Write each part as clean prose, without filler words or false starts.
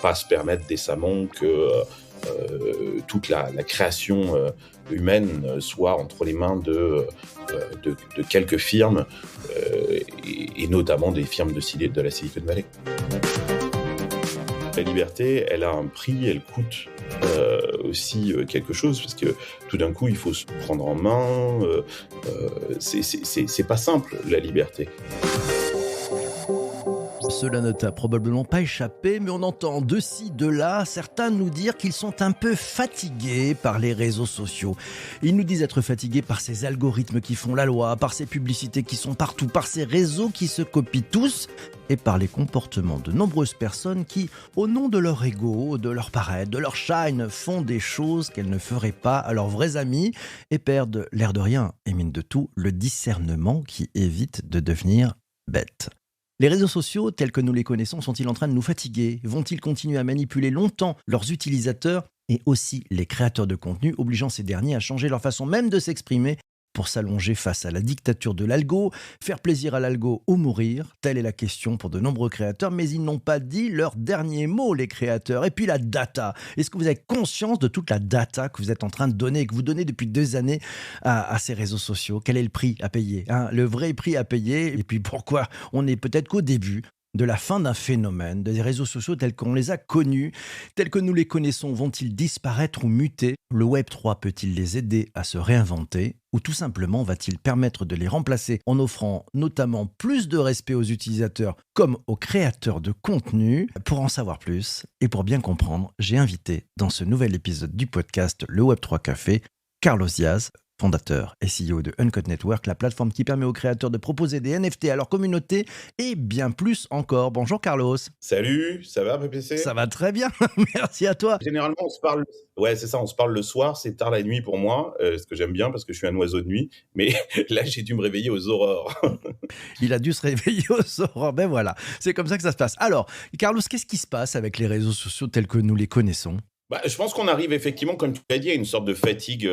pas se permettre décemment que toute la création humaine soit entre les mains de quelques firmes, et notamment des firmes de la Silicon Valley. La liberté, elle a un prix, elle coûte aussi quelque chose, parce que tout d'un coup, il faut se prendre en main. C'est pas simple, la liberté. Cela ne t'a probablement pas échappé, mais on entend de ci, de là, certains nous dire qu'ils sont un peu fatigués par les réseaux sociaux. Ils nous disent être fatigués par ces algorithmes qui font la loi, par ces publicités qui sont partout, par ces réseaux qui se copient tous, et par les comportements de nombreuses personnes qui, au nom de leur ego, de leur paraître, de leur shine, font des choses qu'elles ne feraient pas à leurs vrais amis et perdent, l'air de rien, et mine de tout, le discernement qui évite de devenir bête. Les réseaux sociaux, tels que nous les connaissons, sont-ils en train de nous fatiguer? Vont-ils continuer à manipuler longtemps leurs utilisateurs et aussi les créateurs de contenu, obligeant ces derniers à changer leur façon même de s'exprimer pour s'allonger face à la dictature de l'algo, faire plaisir à l'algo ou mourir? Telle est la question pour de nombreux créateurs, mais ils n'ont pas dit leur dernier mot, les créateurs. Et puis la data. Est-ce que vous avez conscience de toute la data que vous êtes en train de donner et que vous donnez depuis des années à ces réseaux sociaux? Quel est le prix à payer, hein? Le vrai prix à payer, et puis pourquoi on est peut-être qu'au début de la fin d'un phénomène, des réseaux sociaux tels qu'on les a connus, tels que nous les connaissons, vont-ils disparaître ou muter? Le Web3 peut-il les aider à se réinventer? Ou tout simplement va-t-il permettre de les remplacer en offrant notamment plus de respect aux utilisateurs comme aux créateurs de contenu? Pour en savoir plus et pour bien comprendre, j'ai invité dans ce nouvel épisode du podcast Le Web3 Café, Carlos Diaz, fondateur et CEO de Uncode Network, la plateforme qui permet aux créateurs de proposer des NFT à leur communauté et bien plus encore. Bonjour Carlos. Salut, ça va, Ça PPC? va très bien, merci à toi. Généralement, on se parle. Ouais, c'est ça, on se parle le soir, c'est tard la nuit pour moi, ce que j'aime bien parce que je suis un oiseau de nuit. Mais là, j'ai dû me réveiller aux aurores. Il a dû se réveiller aux aurores, ben voilà, c'est comme ça que ça se passe. Alors, Carlos, qu'est-ce qui se passe avec les réseaux sociaux tels que nous les connaissons? Bah, je pense qu'on arrive effectivement, comme tu l'as dit, à une sorte de fatigue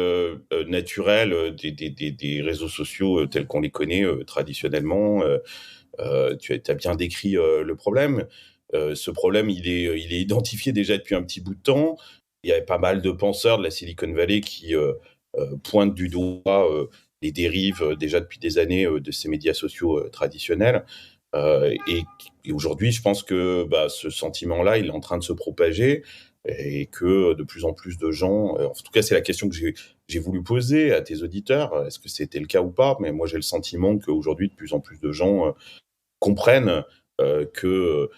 naturelle des réseaux sociaux tels qu'on les connaît traditionnellement. Tu as bien décrit le problème. Ce problème, il est identifié déjà depuis un petit bout de temps. Il y a pas mal de penseurs de la Silicon Valley qui pointent du doigt les dérives déjà depuis des années de ces médias sociaux traditionnels. Et aujourd'hui, je pense que ce sentiment-là, il est en train de se propager et que de plus en plus de gens, en tout cas, c'est la question que j'ai voulu poser à tes auditeurs. Est-ce que c'était le cas ou pas? Mais moi, j'ai le sentiment qu'aujourd'hui, de plus en plus de gens comprennent que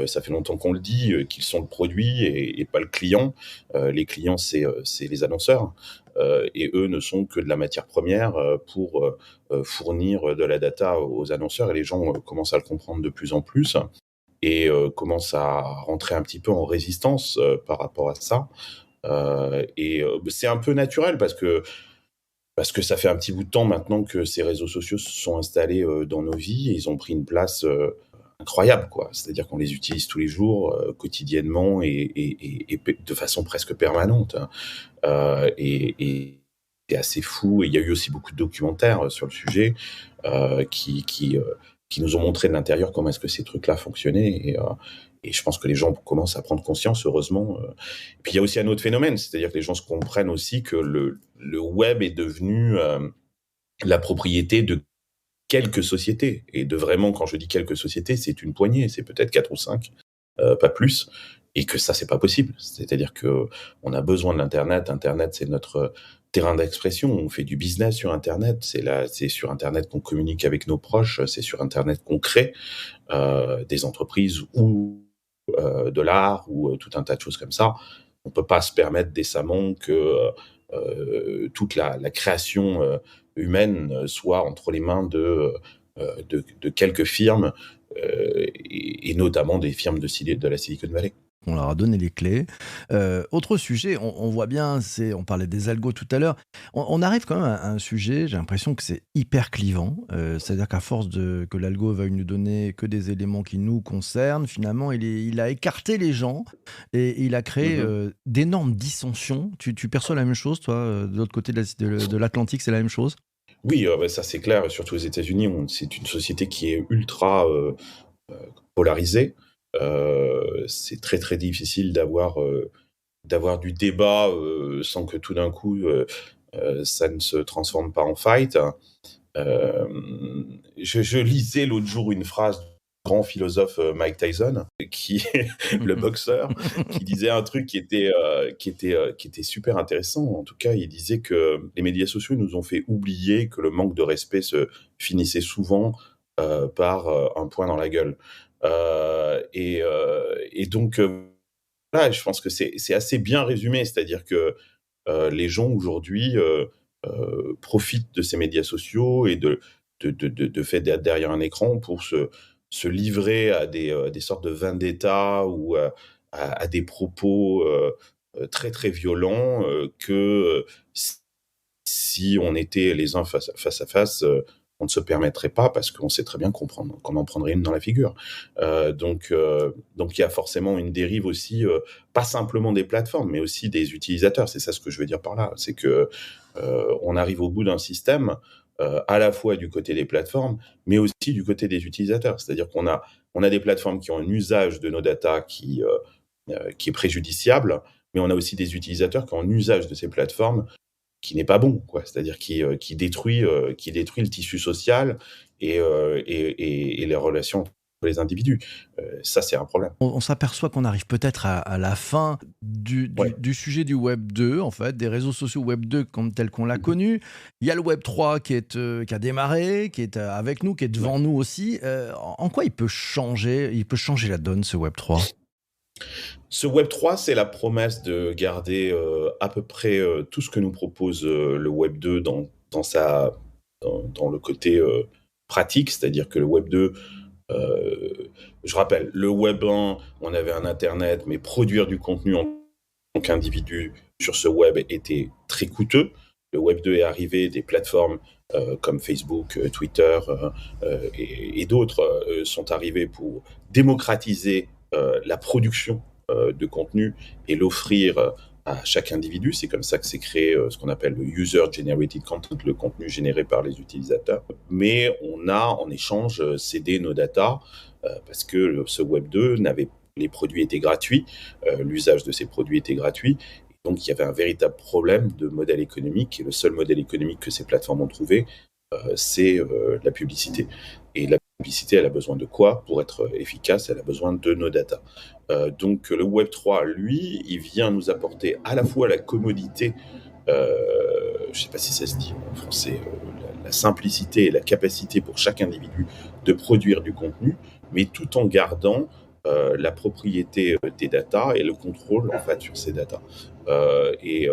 ça fait longtemps qu'on le dit, qu'ils sont le produit et pas le client. Les clients, c'est les annonceurs, et eux ne sont que de la matière première pour fournir de la data aux annonceurs, et les gens commencent à le comprendre de plus en plus et commencent à rentrer un petit peu en résistance par rapport à ça. C'est un peu naturel parce que ça fait un petit bout de temps maintenant que ces réseaux sociaux se sont installés dans nos vies, et ils ont pris une place incroyable, quoi. C'est-à-dire qu'on les utilise tous les jours, quotidiennement et de façon presque permanente, hein. Et c'est assez fou. Et il y a eu aussi beaucoup de documentaires sur le sujet qui nous ont montré de l'intérieur comment est-ce que ces trucs-là fonctionnaient. Et je pense que les gens commencent à prendre conscience, heureusement. Et puis il y a aussi un autre phénomène, c'est-à-dire que les gens se comprennent aussi que le web est devenu la propriété de quelques sociétés. Et de vraiment, quand je dis quelques sociétés, c'est une poignée, c'est peut-être 4 ou 5, pas plus. Et que ça, c'est pas possible. C'est-à-dire que on a besoin de l'internet. Internet, c'est notre terrain d'expression. On fait du business sur internet. C'est sur internet qu'on communique avec nos proches. C'est sur internet qu'on crée des entreprises ou de l'art ou tout un tas de choses comme ça. On peut pas se permettre décemment que toute la création humaine soit entre les mains de quelques firmes, et notamment des firmes de la Silicon Valley. On leur a donné les clés. Autre sujet, on voit bien, on parlait des algos tout à l'heure. On arrive quand même à un sujet, j'ai l'impression que c'est hyper clivant. C'est-à-dire qu'à force que l'algo veuille nous donner que des éléments qui nous concernent, finalement, il a écarté les gens et il a créé d'énormes dissensions. Tu perçois la même chose, toi, de l'autre côté de l'Atlantique, c'est la même chose? Oui, ça c'est clair, surtout aux États-Unis, c'est une société qui est ultra polarisée. c'est très, très difficile d'avoir du débat, sans que tout d'un coup, ça ne se transforme pas en fight. Je lisais l'autre jour une phrase du grand philosophe Mike Tyson, qui est le boxeur, qui disait un truc qui était super intéressant. En tout cas, il disait que les médias sociaux nous ont fait oublier que le manque de respect se finissait souvent par un poing dans la gueule. Et donc, voilà, je pense que c'est assez bien résumé. C'est-à-dire que les gens aujourd'hui profitent de ces médias sociaux et de fait d'être derrière un écran pour se livrer à des sortes de vendetta ou à des propos très très violents que si on était les uns face à face, on ne se permettrait pas parce qu'on sait très bien qu'on en prendrait une dans la figure. Donc il y a forcément une dérive aussi, pas simplement des plateformes, mais aussi des utilisateurs. C'est ça ce que je veux dire par là. C'est que on arrive au bout d'un système, à la fois du côté des plateformes, mais aussi du côté des utilisateurs. C'est-à-dire qu'on a des plateformes qui ont un usage de nos datas qui est préjudiciable, mais on a aussi des utilisateurs qui ont un usage de ces plateformes qui n'est pas bon, quoi. C'est-à-dire qui détruit le tissu social et les relations entre les individus. Ça, c'est un problème. On s'aperçoit qu'on arrive peut-être à la fin Ouais. du sujet du Web 2, en fait, des réseaux sociaux Web 2 comme tel qu'on l'a Mmh. connu. Il y a le Web 3 qui a démarré, qui est avec nous, qui est Ouais. devant nous aussi. En quoi il peut changer la donne, ce Web 3? Ce Web 3, c'est la promesse de garder, à peu près, tout ce que nous propose, le Web 2 dans le côté, pratique. C'est-à-dire que le Web 2, je rappelle, le Web 1, on avait un internet, mais produire du contenu en tant qu'individu sur ce web était très coûteux. Le Web 2 est arrivé, des plateformes, comme Facebook, Twitter, et d'autres, sont arrivées pour démocratiser, la production de contenu et l'offrir à chaque individu. C'est comme ça que s'est créé ce qu'on appelle le user generated content, le contenu généré par les utilisateurs. Mais on a en échange cédé nos datas parce que ce Web 2 n'avait les produits étaient gratuits, l'usage de ces produits était gratuit. Donc il y avait un véritable problème de modèle économique et le seul modèle économique que ces plateformes ont trouvé, c'est la publicité. Et la publicité, elle a besoin de quoi pour être efficace? Elle a besoin de nos datas. Donc le Web 3, lui, il vient nous apporter à la fois la commodité, je ne sais pas si ça se dit en français, la simplicité et la capacité pour chaque individu de produire du contenu, mais tout en gardant la propriété des datas et le contrôle en fait sur ces datas. Et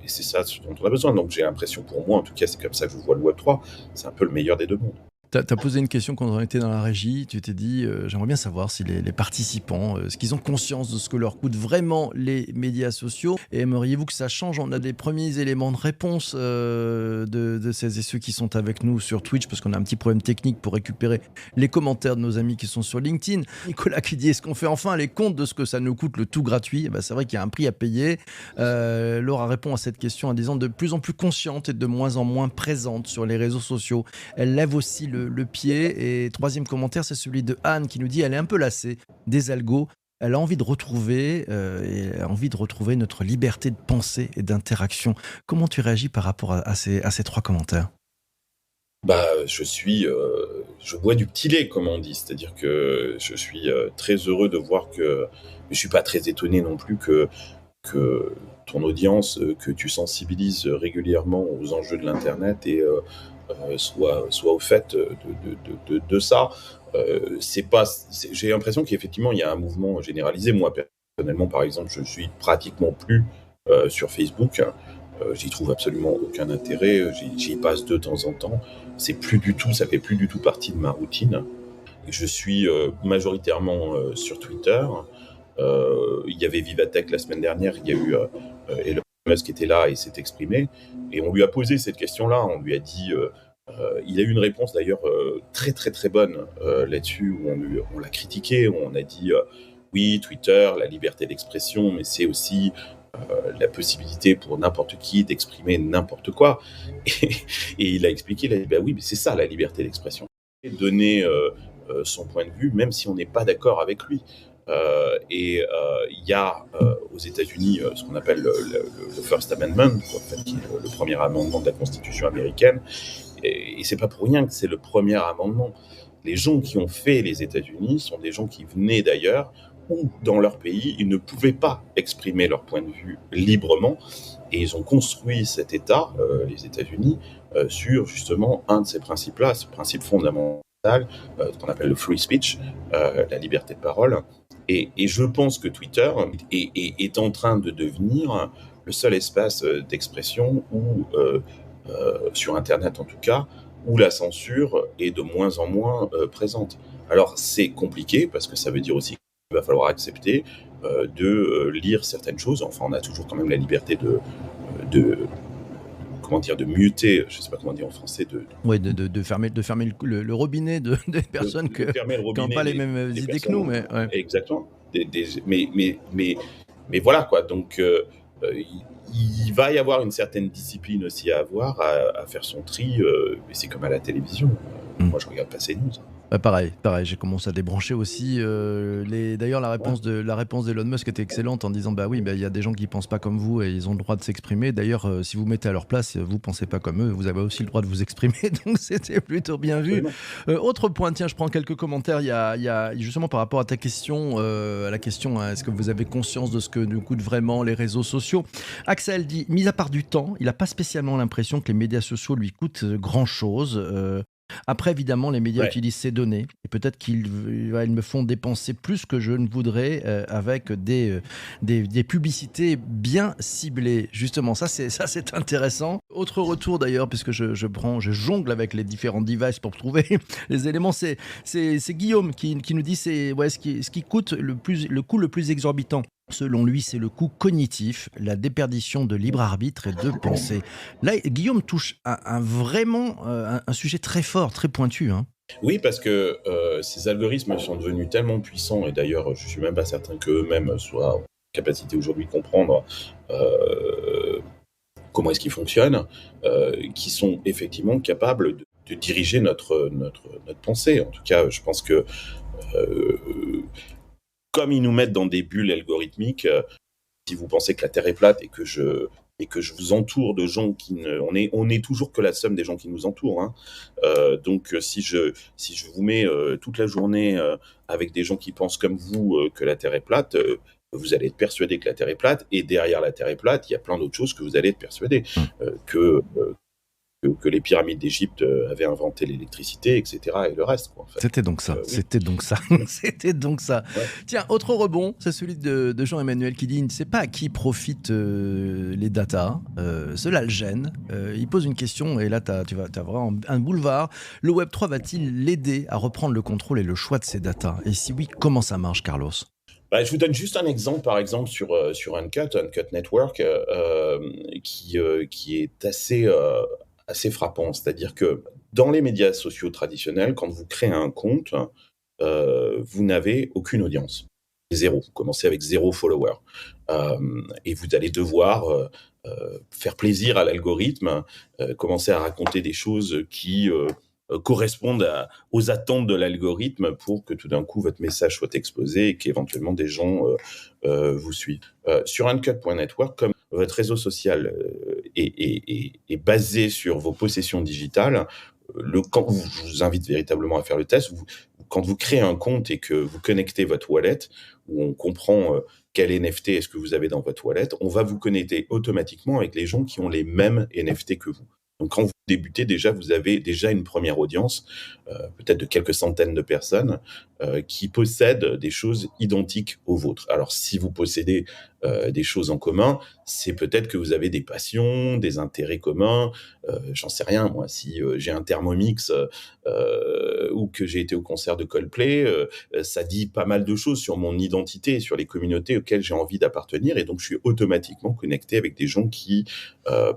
c'est ça ce dont on a besoin. Donc j'ai l'impression, pour moi en tout cas, c'est comme ça que je vois le Web 3, c'est un peu le meilleur des deux mondes. Tu as posé une question quand on était dans la régie. Tu t'es dit, j'aimerais bien savoir si les participants, est-ce qu'ils ont conscience de ce que leur coûtent vraiment les médias sociaux? Et aimeriez-vous que ça change? On a des premiers éléments de réponse de celles et ceux qui sont avec nous sur Twitch, parce qu'on a un petit problème technique pour récupérer les commentaires de nos amis qui sont sur LinkedIn. Nicolas qui dit, est-ce qu'on fait enfin les comptes de ce que ça nous coûte le tout gratuit? Eh ben, c'est vrai qu'il y a un prix à payer. Laura répond à cette question en disant de plus en plus consciente et de moins en moins présente sur les réseaux sociaux. Elle lève aussi le pied. Et troisième commentaire, c'est celui de Anne qui nous dit elle est un peu lassée des algos. Elle a envie de retrouver, notre liberté de pensée et d'interaction. Comment tu réagis par rapport à ces trois commentaires? Bah, je bois du petit lait, comme on dit. C'est-à-dire que je suis très heureux de voir que, je suis pas très étonné non plus que ton audience, que tu sensibilises régulièrement aux enjeux de l'internet et soit au fait de ça. C'est pas, j'ai l'impression qu'effectivement il y a un mouvement généralisé. Moi personnellement, par exemple, je suis pratiquement plus sur Facebook. J'y trouve absolument aucun intérêt. J'y passe de temps en temps. C'est plus du tout, ça fait plus du tout partie de ma routine. Et je suis majoritairement sur Twitter. Il y avait Vivatech la semaine dernière, il y a eu Elon Musk qui était là et s'est exprimé. Et on lui a posé cette question-là, on lui a dit, il a eu une réponse d'ailleurs très très très bonne là-dessus, où on l'a critiqué, où on a dit, oui, Twitter, la liberté d'expression, mais c'est aussi la possibilité pour n'importe qui d'exprimer n'importe quoi. Et, et il a expliqué, il a dit, bah oui, mais c'est ça la liberté d'expression. Donner son point de vue, même si on n'est pas d'accord avec lui. Il y a aux États-Unis ce qu'on appelle le First Amendment, quoi, en fait, qui est le premier amendement de la Constitution américaine. Et c'est pas pour rien que c'est le premier amendement. Les gens qui ont fait les États-Unis sont des gens qui venaient d'ailleurs, où dans leur pays, ils ne pouvaient pas exprimer leur point de vue librement. Et ils ont construit cet État, les États-Unis, sur justement un de ces principes-là, ce principe fondamental, qu'on appelle le free speech, la liberté de parole. Et je pense que Twitter est en train de devenir le seul espace d'expression où, sur Internet en tout cas, où la censure est de moins en moins présente. Alors c'est compliqué parce que ça veut dire aussi qu'il va falloir accepter de lire certaines choses. Enfin, on a toujours quand même la liberté de comment dire, de muter, je sais pas comment dire en français, Ouais, de fermer le robinet des personnes de fermer le qui n'ont pas robinet les mêmes des idées que nous, personnes. mais ouais. Exactement. Mais voilà quoi. Donc il va y avoir une certaine discipline aussi à avoir, à faire son tri. Et c'est comme à la télévision. Mm. Moi, je regarde pas ces news. Pareil, j'ai commencé à débrancher aussi. D'ailleurs, Ouais. la réponse d'Elon Musk était excellente en disant bah oui, bah, il y a des gens qui pensent pas comme vous et ils ont le droit de s'exprimer. D'ailleurs, si vous mettez à leur place, vous pensez pas comme eux, vous avez aussi le droit de vous exprimer. Donc c'était plutôt bien vu. Absolument. Autre point, tiens, je prends quelques commentaires. Il y a justement par rapport à ta question, à la question, hein, est-ce que vous avez conscience de ce que nous coûtent vraiment les réseaux sociaux? Axel dit, mis à part du temps, il n'a pas spécialement l'impression que les médias sociaux lui coûtent grand chose. Après, évidemment, les médias Ouais. utilisent ces données et peut-être qu'ils ils me font dépenser plus que je ne voudrais avec des publicités bien ciblées. Justement, ça c'est intéressant. Autre retour d'ailleurs, puisque je jongle avec les différents devices pour trouver les éléments, c'est Guillaume qui nous dit ce qui coûte le coût le plus exorbitant. Selon lui, c'est le coût cognitif, la déperdition de libre arbitre et de pensée. Là, Guillaume touche vraiment un sujet très fort, très pointu, hein. Oui, parce que ces algorithmes sont devenus tellement puissants, et d'ailleurs, je suis même pas certain qu'eux-mêmes soient en capacité aujourd'hui de comprendre euh, comment est-ce qu'ils fonctionnent, qui sont effectivement capables de diriger notre pensée. En tout cas, je pense que euh, comme ils nous mettent dans des bulles algorithmiques, si vous pensez que la Terre est plate et que je vous entoure de gens qui ne, on est toujours que la somme des gens qui nous entourent, hein. Donc si je vous mets toute la journée avec des gens qui pensent comme vous que la Terre est plate, vous allez être persuadé que la Terre est plate, et derrière la Terre est plate, il y a plein d'autres choses que vous allez être persuadé, Mm. que les pyramides d'Égypte avaient inventé l'électricité, etc. Et le reste, quoi, en fait. C'était donc ça, Oui. c'était donc ça, c'était donc ça. Ouais. Tiens, autre rebond, c'est celui de Jean-Emmanuel qui dit il ne sait pas à qui profitent les datas, cela le gêne. Il pose une question et là tu as vraiment un boulevard. Le Web3 va-t-il l'aider à reprendre le contrôle et le choix de ses datas? Et si oui, comment ça marche, Carlos? Bah, je vous donne juste un exemple, par exemple, sur Uncut Network, qui est assez frappant. C'est-à-dire que dans les médias sociaux traditionnels, quand vous créez un compte, vous n'avez aucune audience. Zéro. Vous commencez avec zéro follower. Et vous allez devoir faire plaisir à l'algorithme, commencer à raconter des choses qui correspondent aux attentes de l'algorithme pour que tout d'un coup votre message soit exposé et qu'éventuellement des gens vous suivent. Sur Uncut.network, comme votre réseau social est basé sur vos possessions digitales, je vous invite véritablement à faire le test. Quand vous créez un compte et que vous connectez votre wallet, où on comprend quel NFT est-ce que vous avez dans votre wallet, on va vous connecter automatiquement avec les gens qui ont les mêmes NFT que vous. Donc quand vous débutez déjà, vous avez déjà une première audience, peut-être de quelques centaines de personnes, qui possèdent des choses identiques aux vôtres. Alors si vous possédez des choses en commun, c'est peut-être que vous avez des passions, des intérêts communs, j'en sais rien moi, si j'ai un Thermomix ou que j'ai été au concert de Coldplay, ça dit pas mal de choses sur mon identité, sur les communautés auxquelles j'ai envie d'appartenir, et donc je suis automatiquement connecté avec des gens qui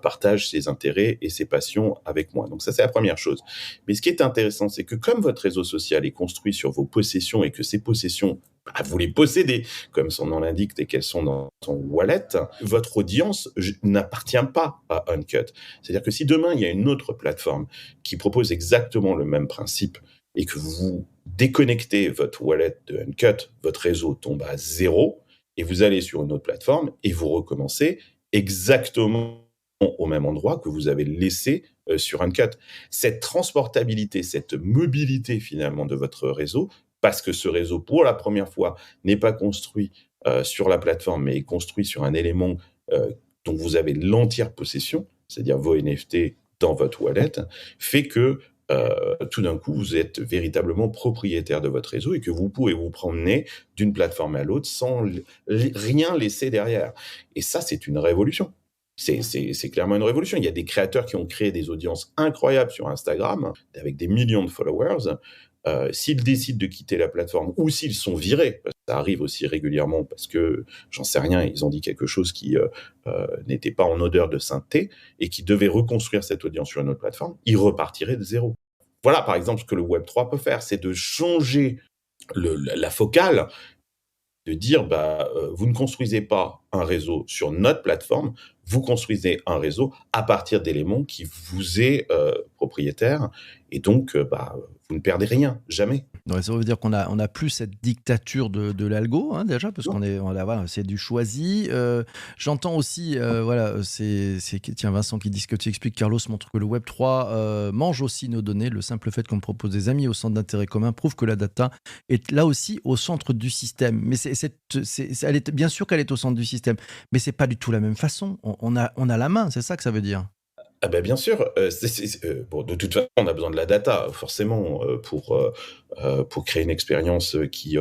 partagent ces intérêts et ces passions avec moi. Donc ça, c'est la première chose. Mais ce qui est intéressant, c'est que comme votre réseau social est construit sur vos possessions et que ces possessions, bah, vous les possédez, comme son nom l'indique, et qu'elles sont dans son wallet, votre audience n'appartient pas à Uncut. C'est-à-dire que si demain, il y a une autre plateforme qui propose exactement le même principe, et que vous déconnectez votre wallet de Uncut, votre réseau tombe à zéro et vous allez sur une autre plateforme et vous recommencez exactement au même endroit que vous avez laissé sur Uncut. Cette transportabilité, cette mobilité finalement de votre réseau, parce que ce réseau, pour la première fois, n'est pas construit sur la plateforme, mais est construit sur un élément euh, dont vous avez l'entière possession, c'est-à-dire vos NFT dans votre wallet, fait que tout d'un coup, vous êtes véritablement propriétaire de votre réseau et que vous pouvez vous promener d'une plateforme à l'autre sans rien laisser derrière. Et ça, c'est une révolution. C'est clairement une révolution. Il y a des créateurs qui ont créé des audiences incroyables sur Instagram, avec des millions de followers. S'ils décident de quitter la plateforme ou s'ils sont virés, parce que ça arrive aussi régulièrement parce que, j'en sais rien, ils ont dit quelque chose qui n'était pas en odeur de sainteté et qui devait reconstruire cette audience sur une autre plateforme, ils repartiraient de zéro. Voilà, par exemple, ce que le Web3 peut faire, c'est de changer la focale, de dire, bah, vous ne construisez pas un réseau sur notre plateforme, vous construisez un réseau à partir d'éléments qui vous est propriétaire, et donc, bah, vous ne perdez rien, jamais. Ouais, ça veut dire qu'on a plus cette dictature de l'algo, hein, déjà, parce Non, voilà, c'est du choisi. J'entends aussi, voilà, tiens, Vincent qui dit ce que tu expliques, Carlos montre que le Web3 mange aussi nos données. Le simple fait qu'on propose des amis au centre d'intérêt commun prouve que la data est là aussi au centre du système. Mais bien sûr qu'elle est au centre du système, mais c'est pas du tout la même façon. On a la main, c'est ça que ça veut dire. ah bah, bien sûr, bon, de toute façon, on a besoin de la data, forcément, pour créer une expérience, qui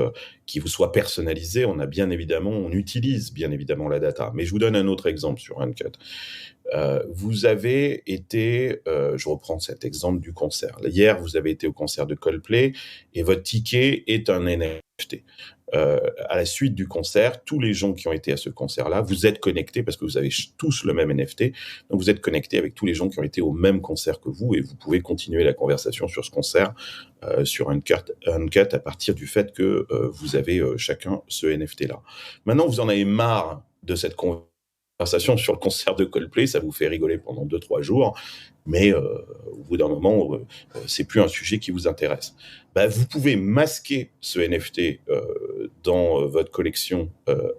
vous soit personnalisée. On utilise bien évidemment la data. Mais je vous donne un autre exemple sur Uncut. Vous avez été, je reprends cet exemple du concert. Hier, vous avez été au concert de Coldplay et votre ticket est un NFT. À la suite du concert, tous les gens qui ont été à ce concert-là, vous êtes connectés parce que vous avez tous le même NFT. Donc vous êtes connectés avec tous les gens qui ont été au même concert que vous et vous pouvez continuer la conversation sur ce concert sur Uncut à partir du fait que vous avez chacun ce NFT-là. Maintenant, vous en avez marre de cette conversation sur le concert de Coldplay, ça vous fait rigoler pendant 2-3 jours, mais au bout d'un moment, c'est plus un sujet qui vous intéresse. Bah, vous pouvez masquer ce NFT dans votre collection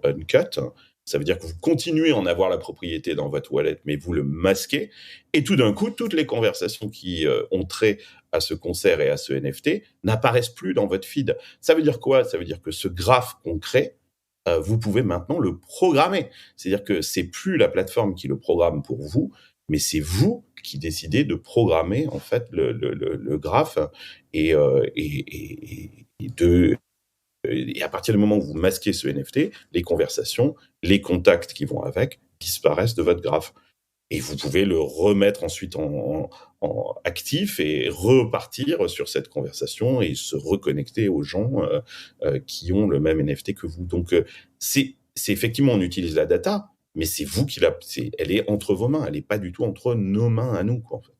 Uncut. Ça veut dire que vous continuez à en avoir la propriété dans votre wallet, mais vous le masquez. Et tout d'un coup, toutes les conversations qui ont trait à ce concert et à ce NFT n'apparaissent plus dans votre feed. Ça veut dire quoi? Ça veut dire que ce graphe qu'on crée, vous pouvez maintenant le programmer. C'est-à-dire que c'est plus la plateforme qui le programme pour vous, mais c'est vous qui décidez de programmer en fait le graphe et, et à partir du moment où vous masquez ce NFT, les conversations, les contacts qui vont avec disparaissent de votre graphe. Et vous pouvez le remettre ensuite en actif et repartir sur cette conversation et se reconnecter aux gens qui ont le même NFT que vous. Donc, c'est effectivement, on utilise la data, mais c'est vous elle est entre vos mains, elle n'est pas du tout entre nos mains à nous, quoi, en fait.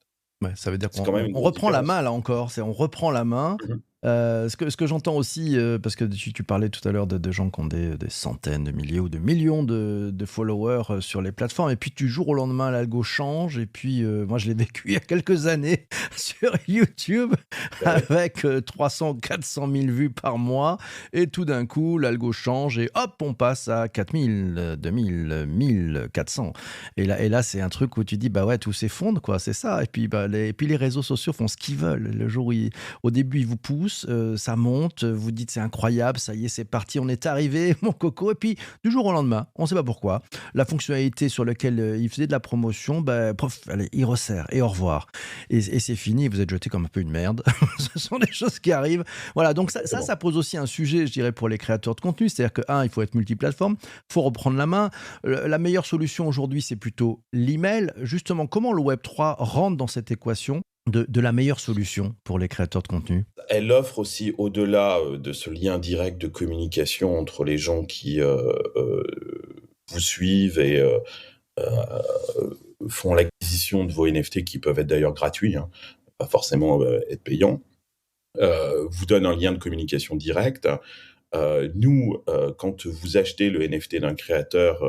Ouais, ça veut dire C'est qu'on quand même une on grosse reprend la différence. main là encore, on reprend la main. Mhm. Ce que j'entends aussi, parce que tu parlais tout à l'heure de gens qui ont des centaines de milliers ou de millions de followers sur les plateformes, et puis du jour au lendemain, l'algo change, et puis moi je l'ai vécu il y a quelques années sur YouTube Ben oui. avec 300, 400 000 vues par mois, et tout d'un coup, l'algo change, et hop, on passe à 4000, 2000, 1400. Et là, c'est un truc où tu dis, bah ouais, tout s'effondre, quoi, c'est ça. Et puis, les réseaux sociaux font ce qu'ils veulent. Le jour où au début, ils vous poussent, ça monte, vous dites c'est incroyable, ça y est, c'est parti, on est arrivé, mon coco. Et puis, du jour au lendemain, on ne sait pas pourquoi, la fonctionnalité sur laquelle il faisait de la promotion, bah, pof, allez, il resserre et au revoir. Et c'est fini, vous êtes jeté comme un peu une merde. Ce sont des choses qui arrivent. Voilà, donc ça pose aussi un sujet, je dirais, pour les créateurs de contenu. C'est-à-dire que, il faut être multiplateforme, il faut reprendre la main. La meilleure solution aujourd'hui, c'est plutôt l'email. Justement, comment le Web3 rentre dans cette équation de la meilleure solution pour les créateurs de contenu? Elle offre aussi, au-delà de ce lien direct de communication entre les gens qui vous suivent et font l'acquisition de vos NFT, qui peuvent être d'ailleurs gratuits, hein, pas forcément être payants, vous donne un lien de communication direct. Nous, quand vous achetez le NFT d'un créateur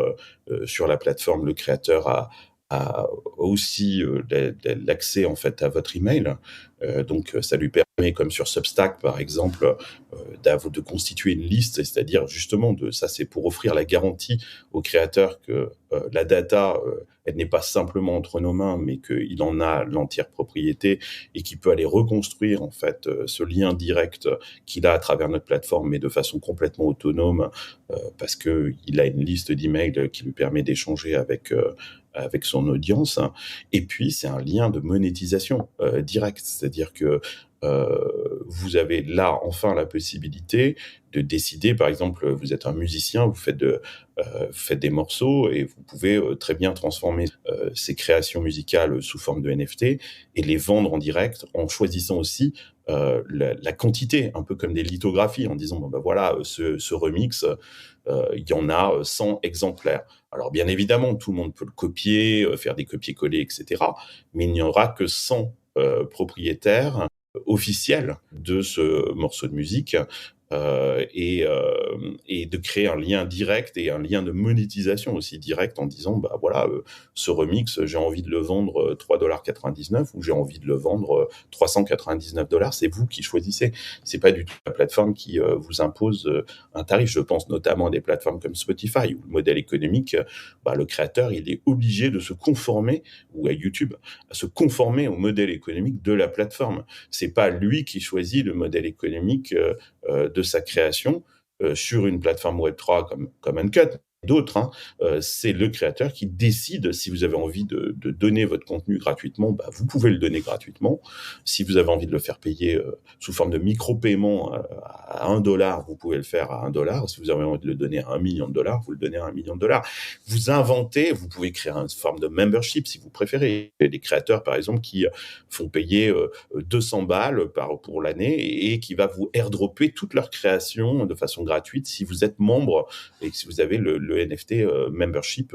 sur la plateforme, le créateur a aussi l'accès en fait à votre email. Donc ça lui permet, comme sur Substack par exemple, de constituer une liste, c'est-à-dire justement ça c'est pour offrir la garantie au créateur que la data, elle n'est pas simplement entre nos mains, mais qu'il en a l'entière propriété et qu'il peut aller reconstruire en fait ce lien direct qu'il a à travers notre plateforme, mais de façon complètement autonome, parce qu'il a une liste d'emails qui lui permet d'échanger avec son audience. Et puis, c'est un lien de monétisation direct, c'est-à-dire que vous avez là enfin la possibilité de décider, par exemple, vous êtes un musicien, faites des morceaux et vous pouvez très bien transformer ces créations musicales sous forme de NFT et les vendre en direct en choisissant aussi la quantité, un peu comme des lithographies, en disant bon ben voilà, ce remix, il y en a 100 exemplaires. Alors bien évidemment, tout le monde peut le copier, faire des copier-coller, etc. Mais il n'y aura que 100 propriétaires officiels de ce morceau de musique, et de créer un lien direct et un lien de monétisation aussi direct en disant bah voilà, ce remix, j'ai envie de le vendre 3,99 $ ou j'ai envie de le vendre 399 $. C'est vous qui choisissez. C'est pas du tout la plateforme qui vous impose un tarif. Je pense notamment à des plateformes comme Spotify où le modèle économique, le créateur il est obligé de se conformer, ou à YouTube, à se conformer au modèle économique de la plateforme. C'est pas lui qui choisit le modèle économique de sa création sur une plateforme Web3 comme Uncut, d'autres, hein. C'est le créateur qui décide si vous avez envie de donner votre contenu gratuitement, vous pouvez le donner gratuitement. Si vous avez envie de le faire payer sous forme de micro-paiement à 1 $, vous pouvez le faire à 1 $. Si vous avez envie de le donner à 1 million de $, vous le donnez à 1 million de $. Vous inventez, vous pouvez créer une forme de membership si vous préférez. Il y a des créateurs, par exemple, qui font payer 200 balles pour l'année et qui va vous airdropper toute leur création de façon gratuite si vous êtes membre et si vous avez le NFT membership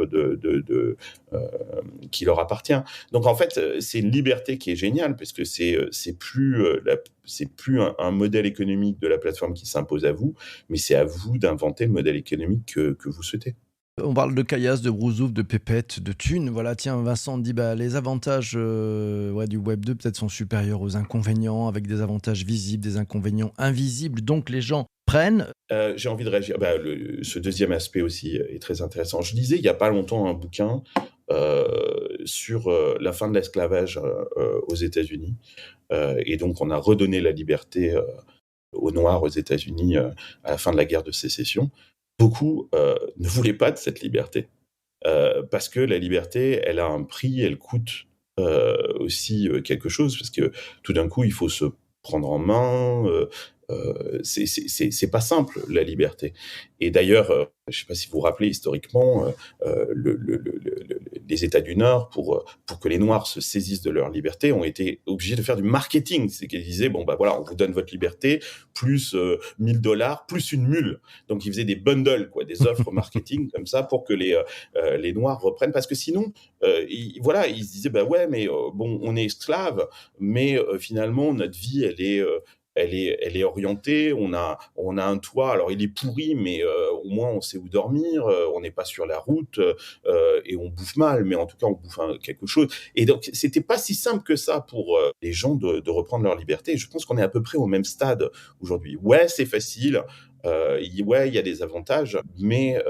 qui leur appartient. Donc en fait, c'est une liberté qui est géniale parce que c'est plus un modèle économique de la plateforme qui s'impose à vous, mais c'est à vous d'inventer le modèle économique que vous souhaitez. On parle de caillasse, de brousouf, de pépettes, de thunes. Voilà, tiens, Vincent dit les avantages du Web 2 peut-être sont supérieurs aux inconvénients, avec des avantages visibles, des inconvénients invisibles. Donc les gens prennent. J'ai envie de réagir. Ce deuxième aspect aussi est très intéressant. Je lisais il n'y a pas longtemps un bouquin sur la fin de l'esclavage aux États-Unis. Et donc, on a redonné la liberté aux Noirs aux États-Unis à la fin de la guerre de sécession. Beaucoup ne voulaient pas de cette liberté parce que la liberté, elle a un prix, elle coûte aussi quelque chose parce que tout d'un coup, il faut se prendre en main. C'est pas simple la liberté. Et d'ailleurs, je ne sais pas si vous vous rappelez historiquement, les États du Nord, pour que les Noirs se saisissent de leur liberté, ont été obligés de faire du marketing. C'est qu'ils disaient bon voilà, on vous donne votre liberté plus 1 000 $, plus une mule. Donc ils faisaient des bundles, quoi, des offres marketing comme ça pour que les Noirs reprennent, parce que sinon, ils se disaient ouais, mais bon, on est esclaves, mais finalement notre vie, elle est orientée, on a un toit, alors il est pourri, mais au moins on sait où dormir, on n'est pas sur la route, et on bouffe mal, mais en tout cas on bouffe quelque chose. Et donc c'était pas si simple que ça pour les gens de reprendre leur liberté. Je pense qu'on est à peu près au même stade aujourd'hui. Ouais, c'est facile, il y a des avantages, mais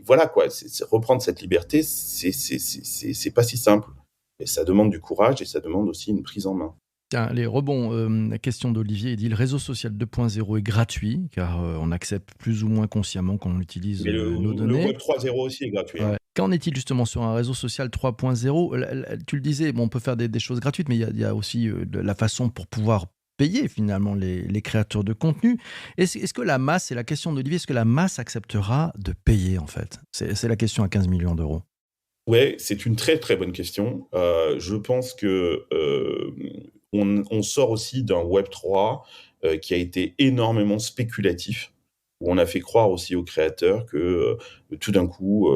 voilà quoi, reprendre cette liberté, c'est pas si simple. Et ça demande du courage et ça demande aussi une prise en main. Tiens, les rebonds, la question d'Olivier, il dit: «Le réseau social 2.0 est gratuit car, on accepte plus ou moins consciemment qu'on utilise, Mais nos le données». Web 3.0 aussi est gratuit, hein. Ouais. Qu'en est-il justement sur un réseau social 3.0? Tu le disais, bon, on peut faire des choses gratuites, mais il y a aussi, de la façon pour pouvoir payer finalement les créateurs de contenu. Est-ce que la masse, c'est la question d'Olivier, est-ce que la masse acceptera de payer en fait? C'est la question à 15 millions d'euros. Ouais, c'est une très, très bonne question. Je pense que, on sort aussi d'un Web 3, qui a été énormément spéculatif, où on a fait croire aussi aux créateurs que, tout d'un coup,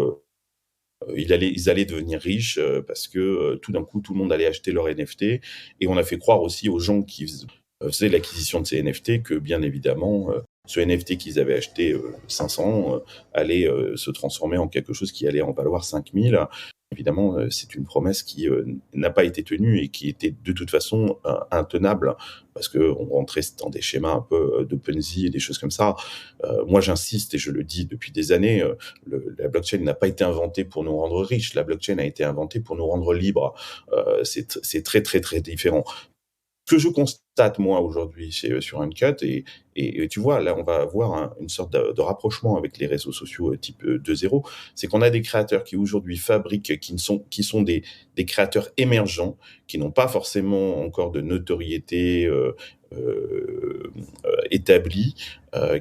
ils allaient devenir riches, parce que, tout d'un coup, tout le monde allait acheter leur NFT, et on a fait croire aussi aux gens qui faisaient l'acquisition de ces NFT que, bien évidemment, ce NFT qu'ils avaient acheté 500 allait se transformer en quelque chose qui allait en valoir 5000. Évidemment, c'est une promesse qui n'a pas été tenue et qui était de toute façon intenable parce qu'on rentrait dans des schémas un peu d'OpenSea et des choses comme ça. Moi, j'insiste et je le dis depuis des années, la blockchain n'a pas été inventée pour nous rendre riches. La blockchain a été inventée pour nous rendre libres. C'est très, très, très différent. Ce que je constate, moi, aujourd'hui sur Uncut, et tu vois, là, on va avoir une sorte de rapprochement avec les réseaux sociaux type 2.0, c'est qu'on a des créateurs qui, aujourd'hui, fabriquent, qui sont des créateurs émergents, qui n'ont pas forcément encore de notoriété établie,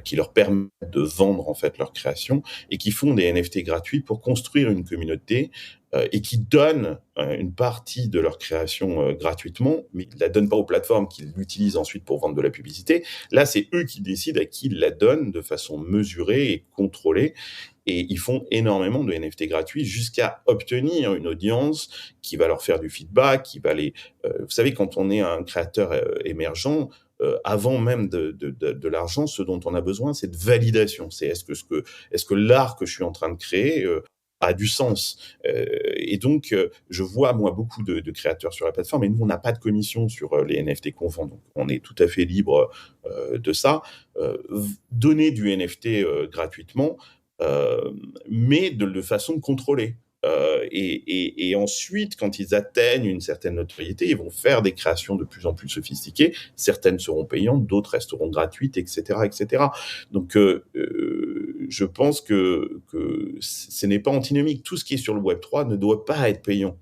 qui leur permettent de vendre, en fait, leur création, et qui font des NFT gratuits pour construire une communauté, et qui donnent une partie de leur création gratuitement, mais ils ne la donnent pas aux plateformes qui l'utilisent ensuite pour vendre de la publicité. Là, c'est eux qui décident à qui ils la donnent de façon mesurée et contrôlée. Et ils font énormément de NFT gratuits jusqu'à obtenir une audience qui va leur faire du feedback, qui va les... vous savez, quand on est un créateur émergent, avant même de l'argent, ce dont on a besoin, c'est de validation. C'est est-ce que l'art que je suis en train de créer a du sens. Et donc, je vois, moi, beaucoup de créateurs sur la plateforme, et nous, on n'a pas de commission sur les NFT qu'on vend, donc on est tout à fait libre de ça. Donner du NFT gratuitement, mais de façon contrôlée. Et ensuite, quand ils atteignent une certaine notoriété, ils vont faire des créations de plus en plus sophistiquées. Certaines seront payantes, d'autres resteront gratuites, etc., etc. Donc, je pense que ce n'est pas antinomique. Tout ce qui est sur le Web3 ne doit pas être payant.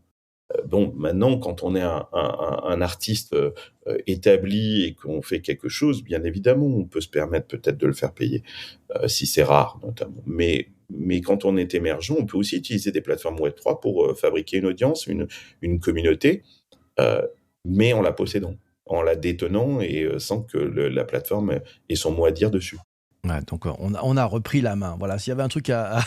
Bon, maintenant, quand on est un artiste établi et qu'on fait quelque chose, bien évidemment, on peut se permettre peut-être de le faire payer, si c'est rare notamment. Mais quand on est émergent, on peut aussi utiliser des plateformes Web3 pour fabriquer une audience, une communauté, euh, mais en la possédant, en la détenant et sans que la plateforme ait son mot à dire dessus. Ouais, donc on a repris la main. Voilà, s'il y avait un truc à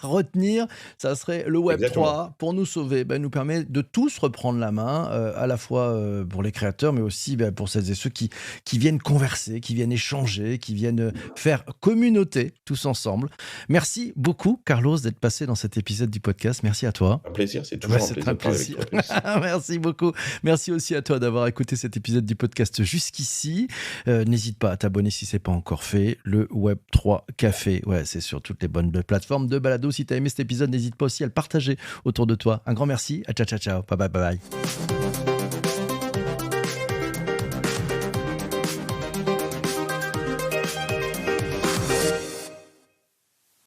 retenir, ça serait le Web Exactement. 3 pour nous sauver. Ben, nous permet de tous reprendre la main, à la fois pour les créateurs, mais aussi ben, pour celles et ceux qui viennent converser, qui viennent échanger, qui viennent faire communauté tous ensemble. Merci beaucoup, Carlos, d'être passé dans cet épisode du podcast. Merci à toi. Un plaisir, c'est Ouais, toujours un c'est plaisir un de parler avec plaisir. toi, Fabrice. Merci beaucoup. Merci aussi à toi d'avoir écouté cet épisode du podcast jusqu'ici. N'hésite pas à t'abonner si ce n'est pas encore fait. Le Web3 Café, ouais, c'est sur toutes les bonnes plateformes de balado. Si tu as aimé cet épisode, n'hésite pas aussi à le partager autour de toi. Un grand merci. Ciao, ciao, ciao. Bye bye, bye bye.